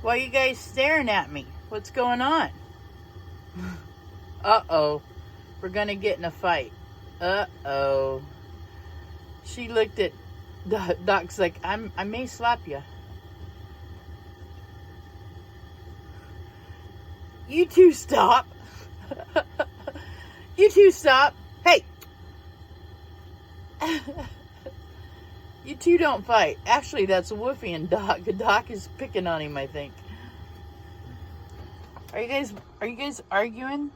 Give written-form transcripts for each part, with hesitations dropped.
Why are you guys staring at me? What's going on? Uh-oh. We're gonna get in a fight. Uh-oh. She looked at Doc's like, I may slap you. You two stop. You two stop. Hey. You two don't fight. Actually, that's Woofy and Doc. Doc is picking on him, I think. Are you guys arguing?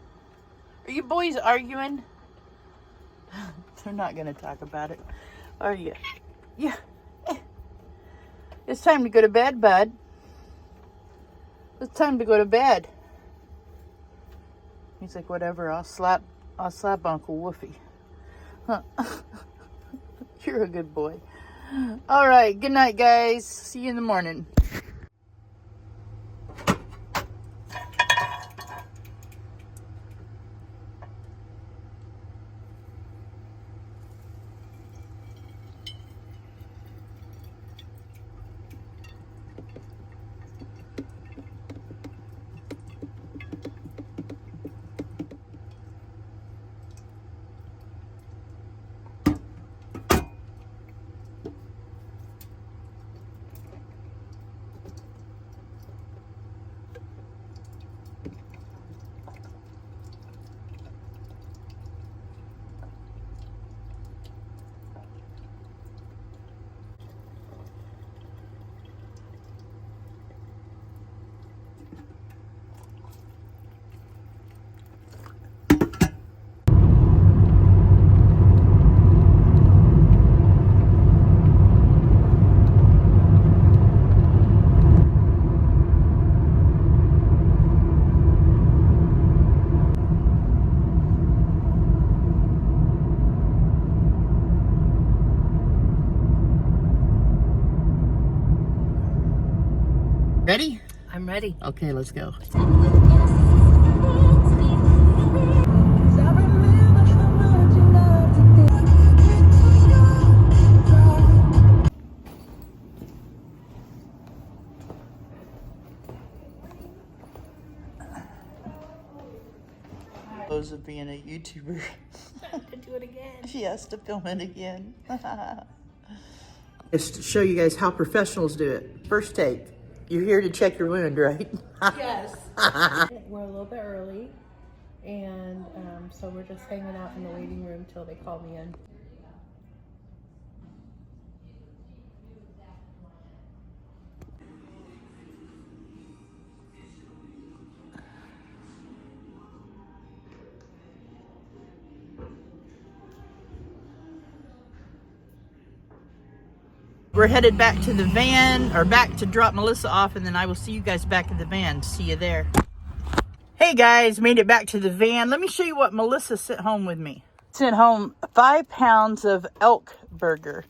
Are you boys arguing? They're not gonna talk about it, are you? Yeah. It's time to go to bed, bud. It's time to go to bed. He's like, whatever, I'll slap Uncle Woofy. Huh. You're a good boy. All right, good night, guys. See you in the morning. Ready? I'm ready. Okay, let's go. Those of being a YouTuber. To do it again. She has to film it again. Just to show you guys how professionals do it. First take. You're here to check your wound, right? Yes. We're a little bit early, and so we're just hanging out in the waiting room till they call me in. We're headed back to the van, or back to drop Melissa off, and then I will see you guys back at the van. See you there. Hey guys, made it back to the van. Let me show you what Melissa sent home with me. Sent home 5 pounds of elk burger.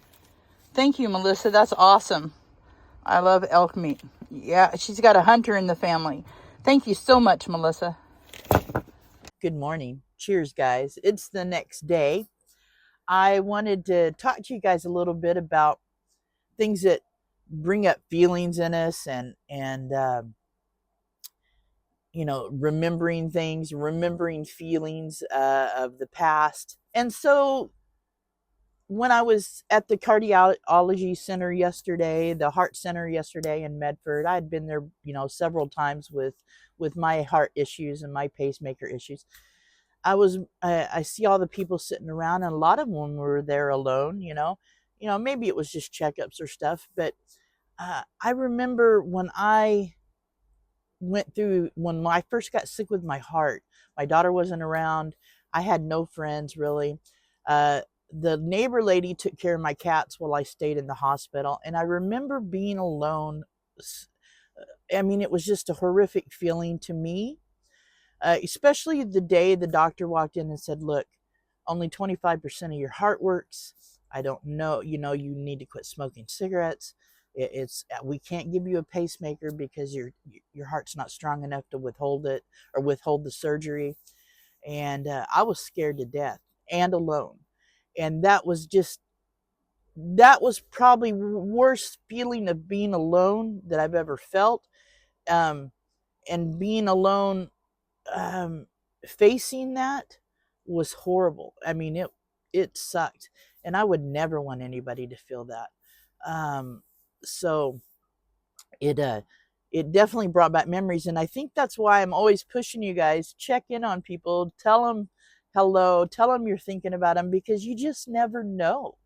Thank you, Melissa. That's awesome. I love elk meat. Yeah, she's got a hunter in the family. Thank you so much, Melissa. Good morning. Cheers, guys. It's the next day. I wanted to talk to you guys a little bit about things that bring up feelings in us, and you know, remembering things, remembering feelings of the past. And so when I was at the cardiology center yesterday, the heart center yesterday in Medford, I had been there, you know, several times with my heart issues and my pacemaker issues. I see all the people sitting around, and a lot of them were there alone, you know, maybe it was just checkups or stuff. But I remember when I first got sick with my heart, my daughter wasn't around. I had no friends really. The neighbor lady took care of my cats while I stayed in the hospital. And I remember being alone. I mean, it was just a horrific feeling to me, especially the day the doctor walked in and said, look, only 25% of your heart works. I don't know, you need to quit smoking cigarettes. We can't give you a pacemaker because your heart's not strong enough to withhold it or withhold the surgery. And I was scared to death and alone. And that was probably the worst feeling of being alone that I've ever felt. um, and being alone, um, facing that was horrible. I mean, it sucked, and I would never want anybody to feel that. Um, so it it definitely brought back memories, and I think that's why I'm always pushing you guys, check in on people, tell them hello, tell them you're thinking about them, because you just never know.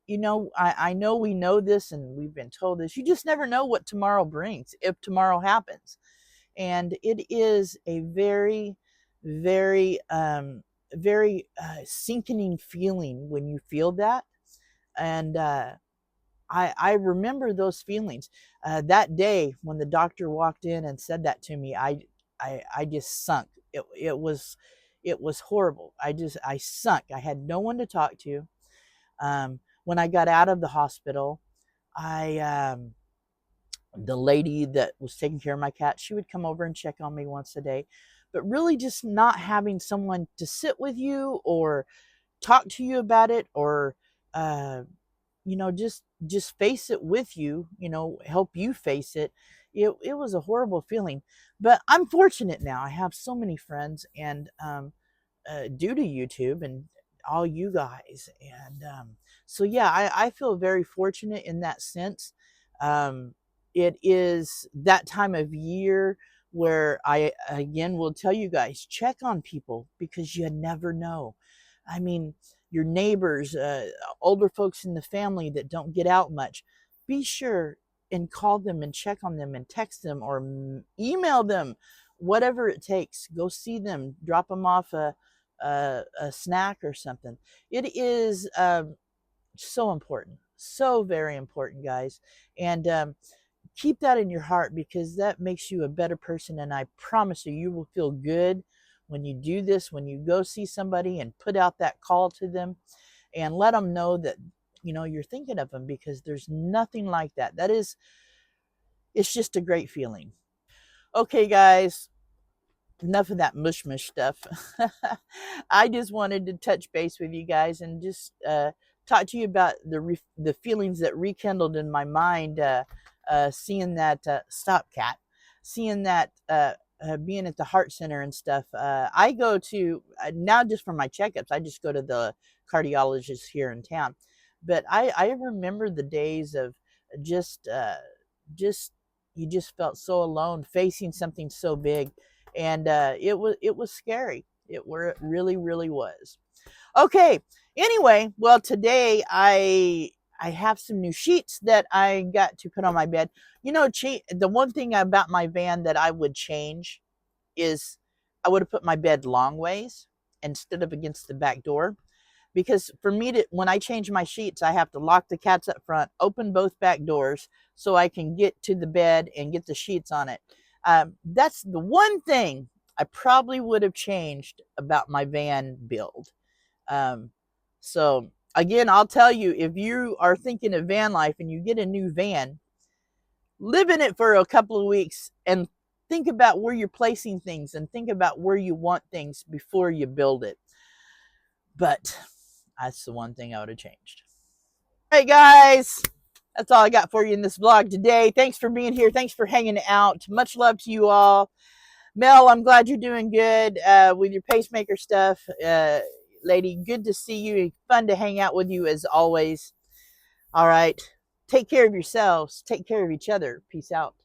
You know, I know we know this and we've been told this. You just never know what tomorrow brings, if tomorrow happens. And it is a very, very, very sinking feeling when you feel that. And I remember those feelings. That day when the doctor walked in and said that to me, I just sunk. It was horrible. I sunk. I had no one to talk to. When I got out of the hospital, I the lady that was taking care of my cat, she would come over and check on me once a day. But really, just not having someone to sit with you or talk to you about it, or uh, just face it with you, help you face it. It was a horrible feeling. But I'm fortunate now. I have so many friends, and due to YouTube and all you guys. And so, yeah, I feel very fortunate in that sense. Um, it is that time of year where I, again, will tell you guys, check on people, because you never know. I mean, your neighbors, older folks in the family that don't get out much, be sure and call them and check on them and text them or email them, whatever it takes. Go see them, drop them off a snack or something. It is so important, so very important, guys. And keep that in your heart, because that makes you a better person. And I promise you, you will feel good when you do this, when you go see somebody and put out that call to them and let them know that you're thinking of them, because there's nothing like that. It's just a great feeling. Okay, guys, enough of that mush mush stuff. I just wanted to touch base with you guys and just talk to you about the feelings that rekindled in my mind, seeing that stop cat, seeing that being at the heart center and stuff. I go to now, just for my checkups, I just go to the cardiologist here in town. But I remember the days of just just you just felt so alone facing something so big, and it was scary. It really, really was. Okay. Anyway, well, today I have some new sheets that I got to put on my bed. The one thing about my van that I would change is I would have put my bed long ways instead of against the back door, because for me to, when I change my sheets, I have to lock the cats up front, open both back doors so I can get to the bed and get the sheets on it. That's the one thing I probably would have changed about my van build. Um, so again, I'll tell you, if you are thinking of van life and you get a new van, live in it for a couple of weeks and think about where you're placing things and think about where you want things before you build it. But that's the one thing I would have changed. All right, guys. That's all I got for you in this vlog today. Thanks for being here. Thanks for hanging out. Much love to you all. Mel, I'm glad you're doing good with your pacemaker stuff. Lady, good to see you. Fun to hang out with you as always. All right. Take care of yourselves. Take care of each other. Peace out.